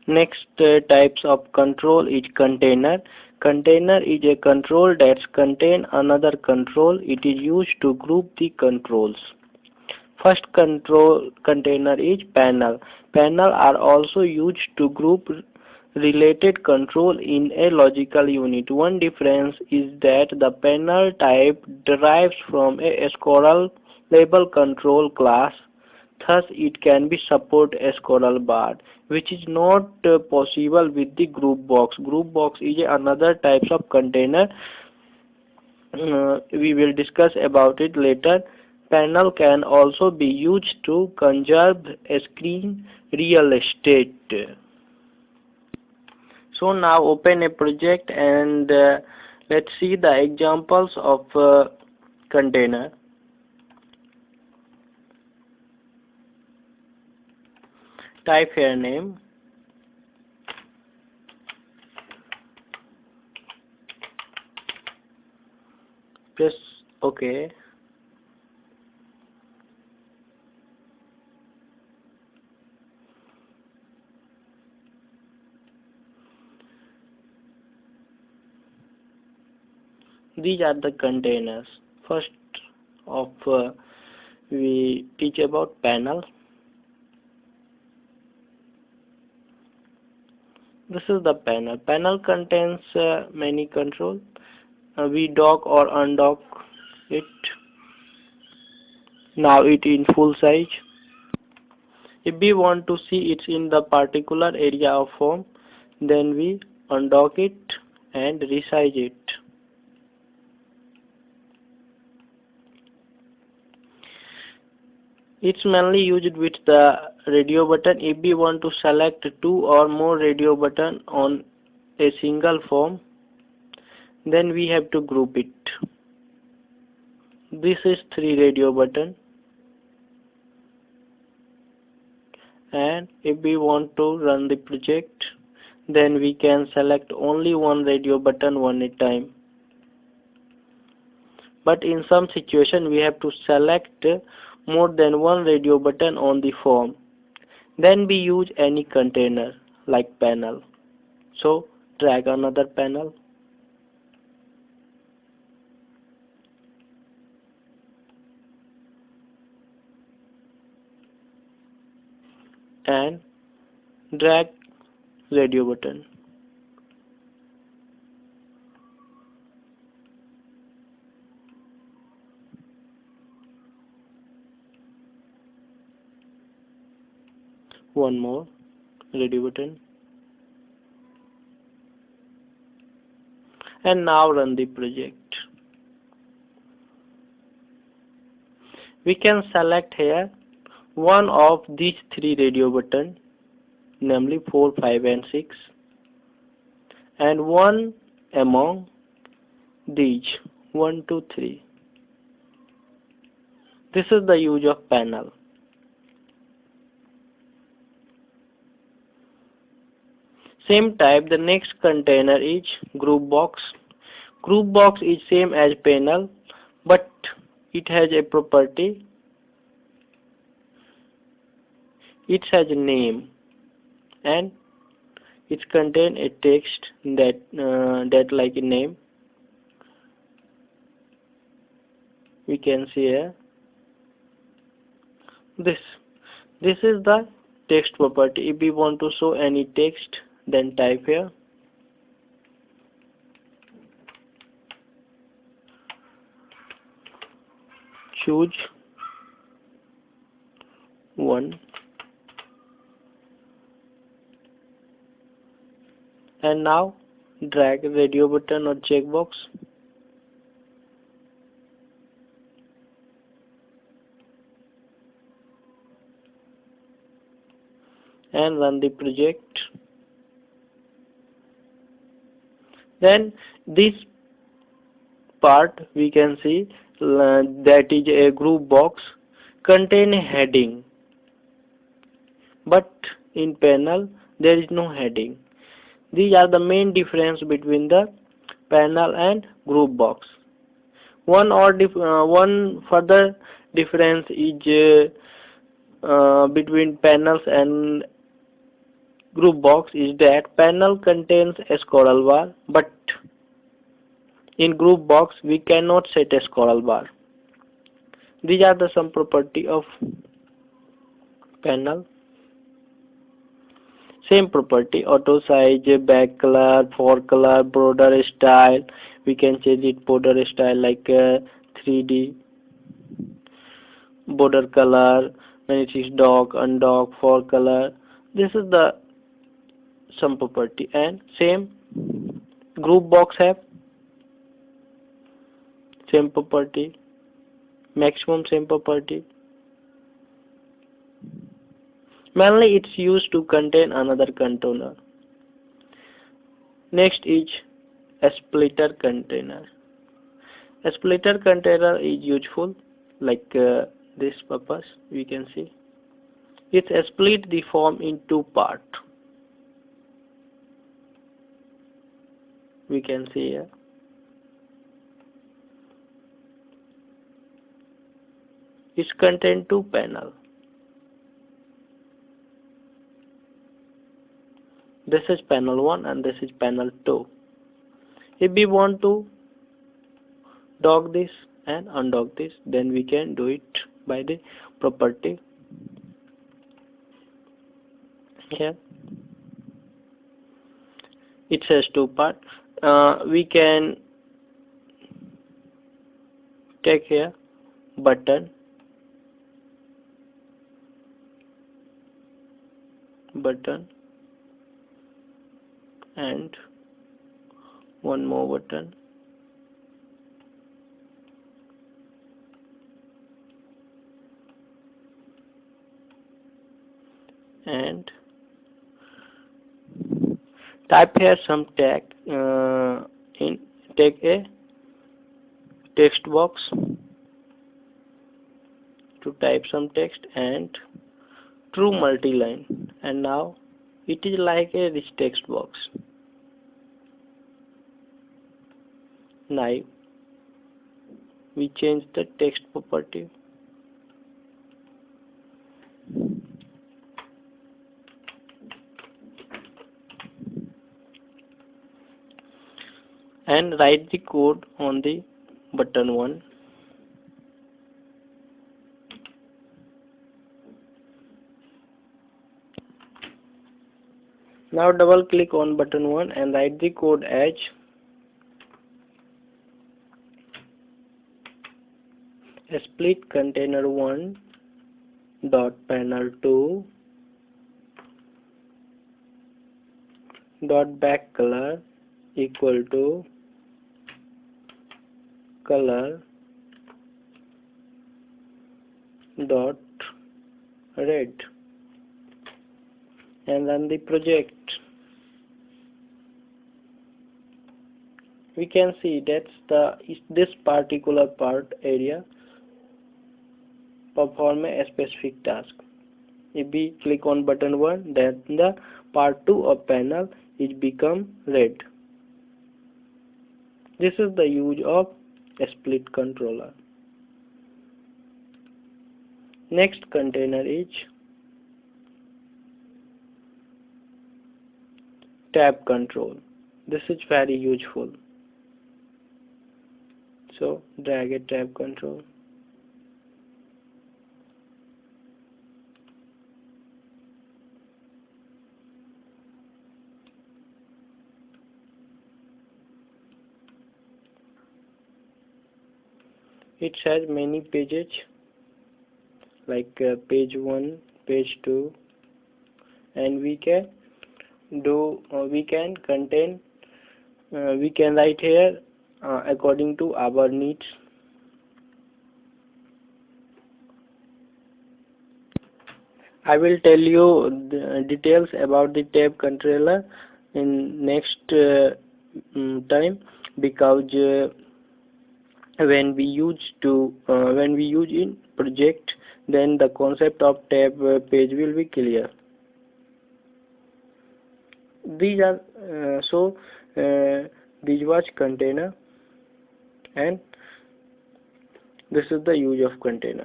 Next types of control is container. Container is a control that contains another control. It is used to group the controls. First control container is panel. Panel are also used to group related control in a logical unit. One difference is that the panel type derives from a scrollable control class. Thus, it can be support a scroll bar, which is not possible with the group box. Group box is another types of container. We will discuss about it later. Panel can also be used to conserve a screen real estate. So now open a project and let's see the examples of container. Type here name. Press OK. These are the containers. First of we teach about panel. This is the panel. Panel contains many controls. We dock or undock it. Now it in full size. If we want to see it in the particular area of form, then we undock it and resize it. It's mainly used with the radio button. If we want to select two or more radio button on a single form, then we have to group it. This is 3 radio button, and if we want to run the project, then we can select only one radio button one at a time. But in some situation we have to select more than one radio button on the form. Then we use any container like panel. So drag another panel. And drag radio button. One more radio button. And now run the project. We can select here one of these 3 radio buttons, namely 4, 5 and 6, and one among these 1, 2, 3. This is the use of panel. Same type, the next container is group box. Group box is same as panel, but it has a property. It has a name and it contains a text that like a name. We can see here. This is the text property. If we want to show any text, then type here. Choose one. And now drag radio button or checkbox. And run the project. Then this part we can see that is a group box contain a heading, but in panel there is no heading. These are the main difference between the panel and group box. One further difference is between panels and group box is that panel contains a scroll bar, but in group box we cannot set a scroll bar. These are the some property of panel. Same property: auto size, back color, fore color, border style. We can change it border style like 3D, border color, when it is dark, undark, fore color. This is the some property, and same group box have same property, maximum same property. Mainly it's used to contain another container. Next is a splitter container. A splitter container is useful like this purpose. We can see it split the form in two parts. We can see here. It contains two panels. This is panel 1 and this is panel 2. If we want to dock this and undock this, then we can do it by the property here. It says two part. We can take here button, and one more button, and type here some text. Take a text box to type some text and true multi-line, and now it is like a rich text box. Now we change the text property and write the code on the button 1. Now double click on button 1 and write the code as split container 1 dot panel 2 dot back color equal to color dot red, and run the project. We can see that's this particular part area perform a specific task. If we click on button 1, then the part 2 of panel is become red. This is the use of a split controller. Next container is tab control. This is very useful. So drag a tab control. It has many pages like page 1, page 2, and we can write here according to our needs. I will tell you the details about the tab controller in next time, because when we use in project, then the concept of tab page will be clear. These are these was container, and this is the use of container.